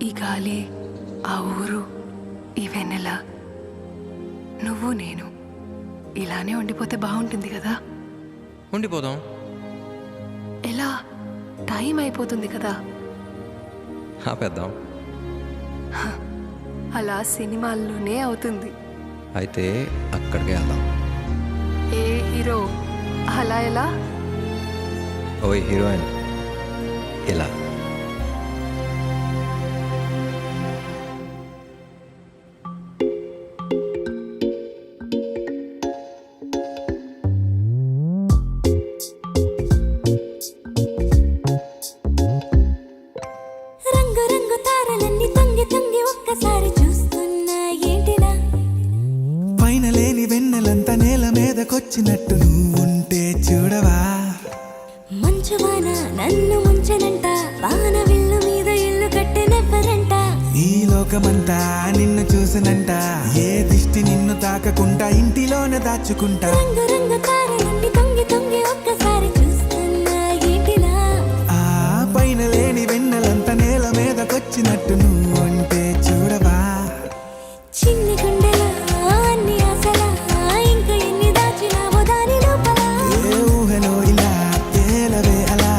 ఈ గాలి, ఆ ఊరు, ఈ వెన్నెల, నువ్వు నేను ఇలానే ఉండిపోతే బాగుంటుంది కదా. ఉండిపోదాం. ఎలా? టైం అయిపోతుంది కదా. ఆపేద్దాం. అలా సినిమాల్లోనే అవుతుంది. అయితే అక్కడికే వెళ్దాం. ఏ హీరో అలా ఎలా? ఓ హీరోయిన్ ఇలా. రంగు రంగు తారలన్నీ తొంగి తొంగి ఒక్కసారి చూస్తున్నా ఏంటిలా? పైన లేని వెన్నెలంతా నేల మీదకొచ్చినట్టు నువ్వుంటే చూడవా? మంచువాన నన్ను ముంచనంట, వాన విల్లు మీద ఇల్లు కట్టెనెవ్వరంట. ఈ లోకమంతా నిన్ను చూసినంట, ఏ దిష్టి నిన్ను తాకకుండా ఇంటిలోనే దాచుకుంటా. రంగు రంగు తారలన్నీ తొంగి తొంగి ఒక్కసారి చూస్తున్నా ఏంటిలా? ఆ పైన లేని వెన్నెలంతా నేల మీదకొచ్చినట్టు నువ్వుంటే చూడవా? చిన్ని గుండెలో అన్ని ఆశలా, ఇంకా ఎన్ని దాచినావో దాని లోపల. ఏ ఊహలో ఇలా తేలవే అలా,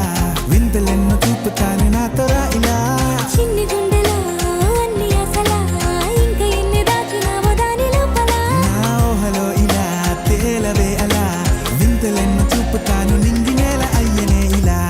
వింతలెన్నో చూపుతాను నాతో రా ఇలా. చిన్ని గుండెలో అన్ని ఆశలా, ఇంకా ఎన్ని దాచినావో దాని లోపల. నా ఊహలో ఇలా తేలవే అలా, వింతలెన్నో చూపుతాను నింగి నేల అయ్యనే ఇలా.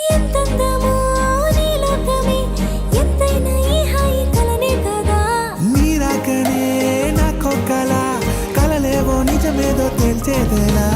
ఎంతందమో నీ లోకమే, ఎంతైనా ఈ హాయి కలనే కదా. నీరాకనే నాకో కల, కలలేవో నిజమేదో తెలిసేదేలా.